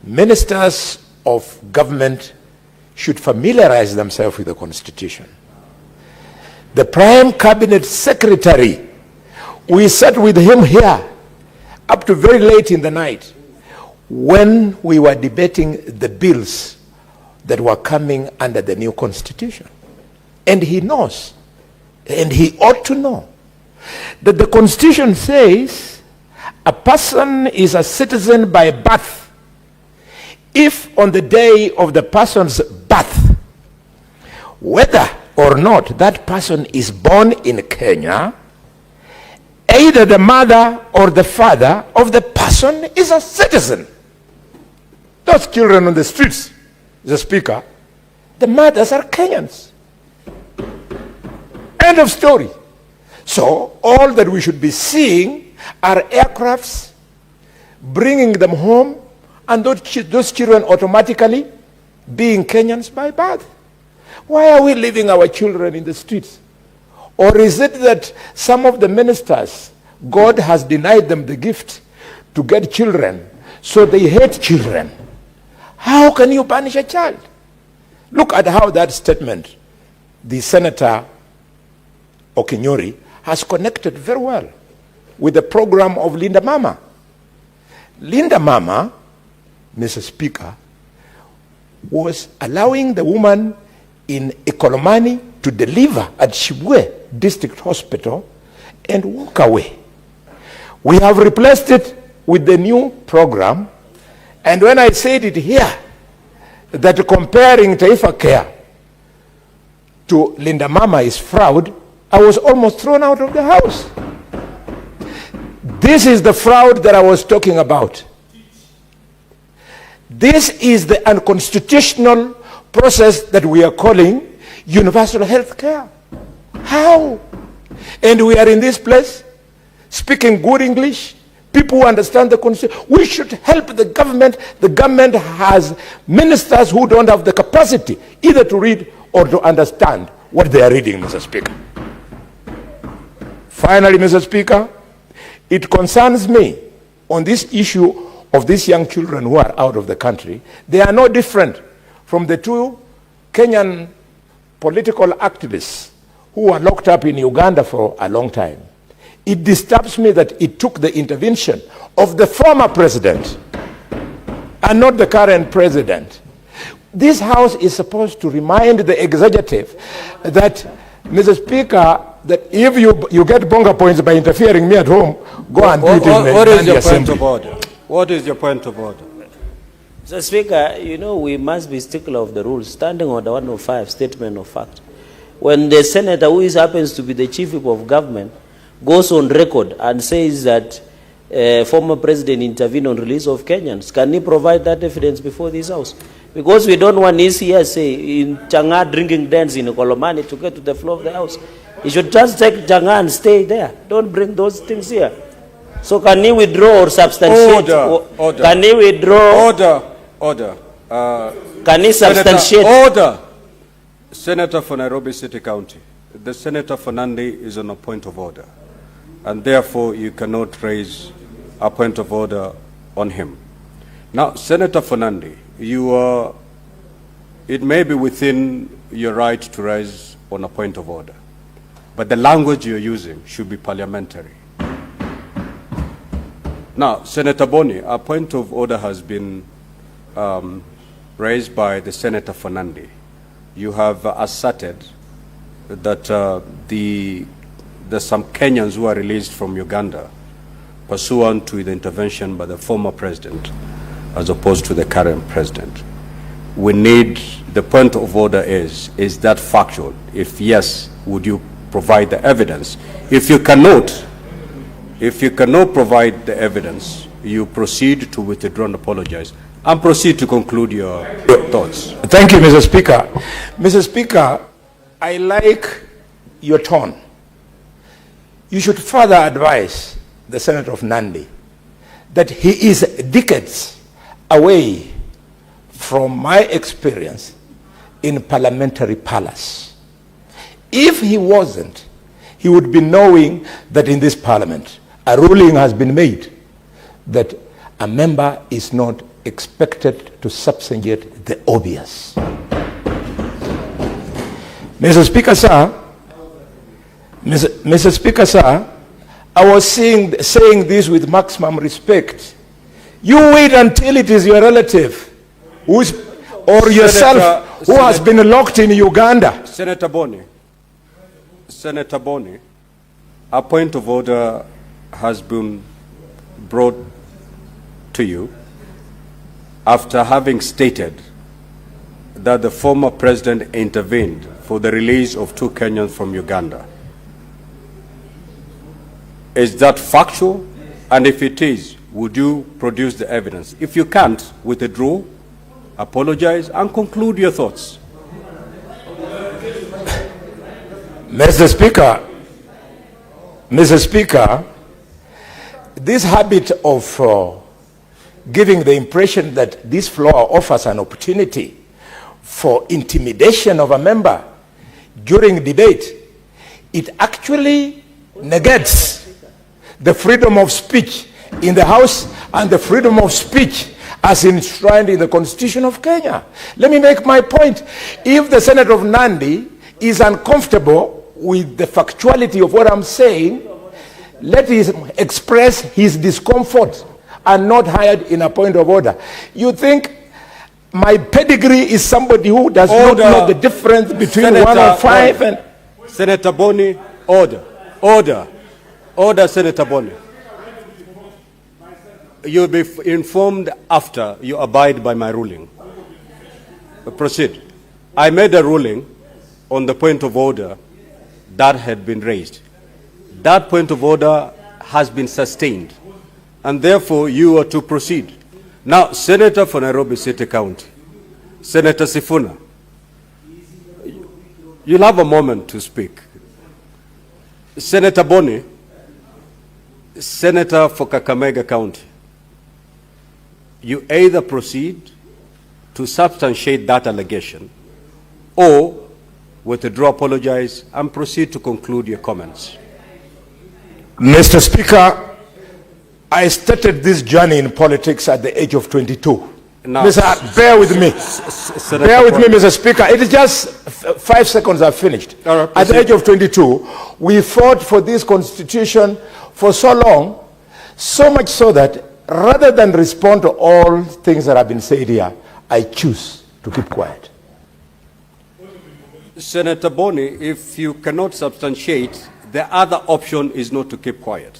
Ministers of government should familiarize themselves with the Constitution. The Prime Cabinet Secretary, we sat with him here up to very late in the night when we were debating the bills that were coming under the new Constitution. And he knows, and he ought to know, that the Constitution says a person is a citizen by birth if on the day of the person's birth, whether or not that person is born in Kenya, either the mother or the father of the person is a citizen. Those children on the streets, the Speaker, the mothers are Kenyans. End of story. So all that we should be seeing are aircrafts bringing them home, and those children automatically being Kenyans by birth. Why are we leaving our children in the streets? Or is it that some of the ministers, God has denied them the gift to get children, so they hate children? How can you punish a child? Look at how that statement, the Senator Okinyori, has connected very well with the program of Linda Mama. Linda Mama, Mr. Speaker, was allowing the woman in Ikolomani to deliver at Shibwe District Hospital and walk away. We have replaced it with the new program, and when I said it here, that comparing Taifa Care to Linda Mama is fraud, I was almost thrown out of the house. This is the fraud that I was talking about. This is the unconstitutional process that we are calling universal health care. How? And we are in this place speaking good English, people who understand the Constitution. We should help the government. The government has ministers who don't have the capacity either to read or to understand what they are reading, Mr. Speaker. Finally, Mr. Speaker, it concerns me on this issue of these young children who are out of the country. They are no different from the two Kenyan political activists who were locked up in Uganda for a long time. It disturbs me that it took the intervention of the former president and not the current president. This House is supposed to remind the executive that, Mr. Speaker, that if you get bonga points by interfering me at home, go and do it in the What is your assembly. point of order? What is your point of order? Mr. Speaker, you know we must be stickler of the rules. Standing Order 105, statement of fact. When the senator, who happens to be the chief whip of government, goes on record and says that former president intervened on release of Kenyans, can he provide that evidence before this House? Because we don't want his here, say, in Chang'an drinking dens in Kolomani to get to the floor of the House. He should just take Chang'an and stay there. Don't bring those things here. So can he withdraw or substantiate? Order. Can he withdraw? Order. Can he substantiate? Order. Senator for Nairobi City County. The Senator for Nandi is on a point of order, and therefore you cannot raise a point of order on him. Now, Senator for Nandi, it may be within your right to raise on a point of order, but the language you're using should be parliamentary. Now, Senator Boni, a point of order has been raised by the Senator for Nandi. You have asserted that there's some Kenyans who are released from Uganda pursuant to the intervention by the former president as opposed to the current president. We need, the point of order is that factual? If yes, would you provide the evidence? If you cannot provide the evidence, you proceed to withdraw and apologize and proceed to conclude your thoughts. Thank you, Mr. Speaker. Mr. Speaker, I like your tone. You should further advise the Senator of Nandi that he is decades away from my experience in parliamentary palace. If he wasn't, he would be knowing that in this parliament a ruling has been made that a member is not expected to substantiate the obvious. Mr. Speaker, sir, Mr. Speaker, sir, I was saying this with maximum respect. You wait until it is your relative or yourself who has been locked in Uganda. Senator Boni, a point of order has been brought to you after having stated that the former president intervened for the release of 2 Kenyans from Uganda. Is that factual? And if it is, would you produce the evidence? If you can't, withdraw, apologize, and conclude your thoughts. Mr. Speaker, this habit of giving the impression that this floor offers an opportunity for intimidation of a member during debate, it actually negates the freedom of speech in the House and the freedom of speech as enshrined in the Constitution of Kenya. Let me make my point. If the Senator of Nandi is uncomfortable with the factuality of what I'm saying, let him express his discomfort and not hide in a point of order. You think my pedigree is somebody who does not know the difference between Senator 105 and... Senator Boni, order, Senator Boni. You'll be informed after you abide by my ruling. Proceed. I made a ruling on the point of order that had been raised. That point of order has been sustained, and therefore you are to proceed. Now, Senator for Nairobi City County, Senator Sifuna, you'll have a moment to speak. Senator Boni, Senator for Kakamega County, you either proceed to substantiate that allegation or withdraw, apologize, and proceed to conclude your comments. Mr. Speaker, I started this journey in politics at the age of 22. Now, bear with me. Bear with me, Mr. Speaker. It is just 5 seconds, I've finished. Right, at the age of 22, we fought for this constitution for so long, so much so that rather than respond to all things that have been said here, I choose to keep quiet. Senator Boni, if you cannot substantiate, the other option is not to keep quiet.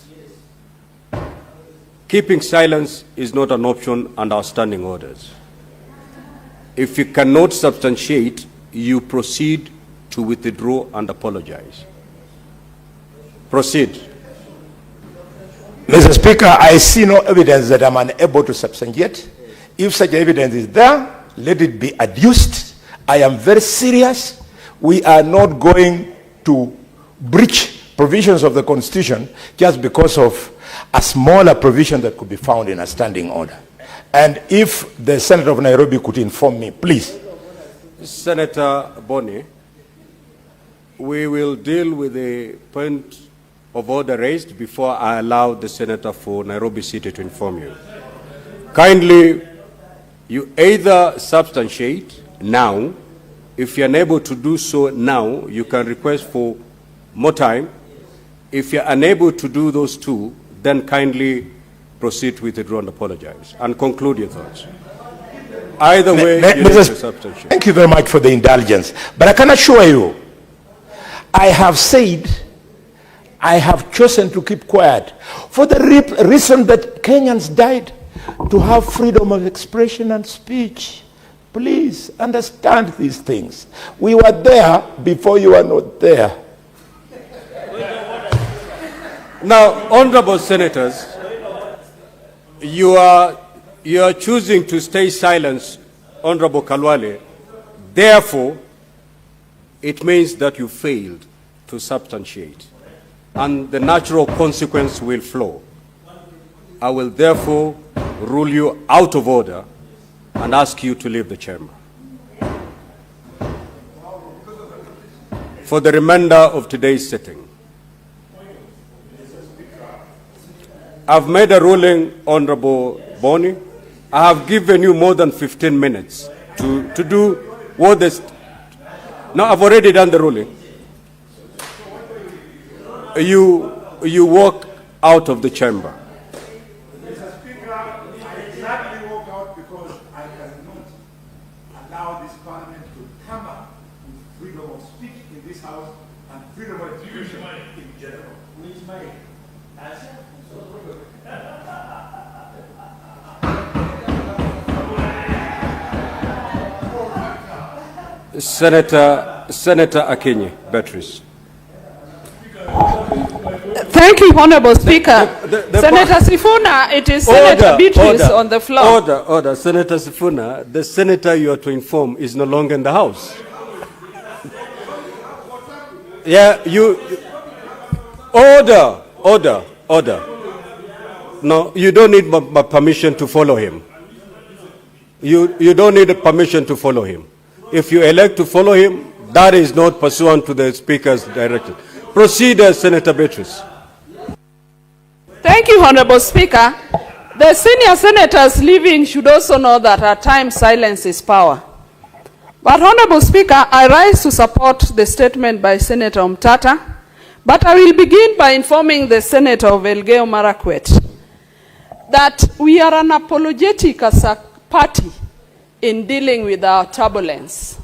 Keeping silence is not an option under our standing orders. If you cannot substantiate, you proceed to withdraw and apologize. Proceed. Mr. Speaker, I see no evidence that I'm unable to substantiate. If such evidence is there, let it be adduced. I am very serious. We are not going to breach provisions of the Constitution just because of a smaller provision that could be found in a standing order. And if the Senator of Nairobi could inform me, please. Senator Boni, we will deal with the point of order raised before I allow the Senator for Nairobi City to inform you. Kindly, you either substantiate now. If you're unable to do so now, you can request for more time. If you're unable to do those two, then kindly proceed to withdraw and apologize and conclude your thoughts. Either way, you need to substantiate. Thank you very much for the indulgence. But I can assure you, I have said, I have chosen to keep quiet for the reason that Kenyans died to have freedom of expression and speech. Please understand these things. We were there before you were not there. Now, honorable senators, you are choosing to stay silent, Honorable Khalwale. Therefore, it means that you failed to substantiate, and the natural consequence will flow. I will therefore rule you out of order and ask you to leave the chamber. For the remainder of today's sitting, I've made a ruling, Honorable Boni, I have given you more than 15 minutes to do what this. No, I've already done the ruling. You walk out of the chamber. Mr. Speaker, I exactly walk out because I cannot allow this parliament to come up with freedom of speech in this house and freedom of expression in general. Which money? Senator Akinyi, Beatrice. Thank you, Honorable Speaker. The Senator Sifuna, it is Senator Beatrice on the floor. Order. Senator Sifuna, the senator you are to inform is no longer in the House. Yeah, Order. No, you don't need my permission to follow him. You don't need permission to follow him. If you elect to follow him, that is not pursuant to the Speaker's direction. Proceed, Senator Beatrice. Thank you, Honorable Speaker. The senior senators leaving should also know that at times silence is power. But Honorable Speaker, I rise to support the statement by Senator Mtata, but I will begin by informing the Senator of Elgeyo Marakwet that we are unapologetic as a party in dealing with our turbulence.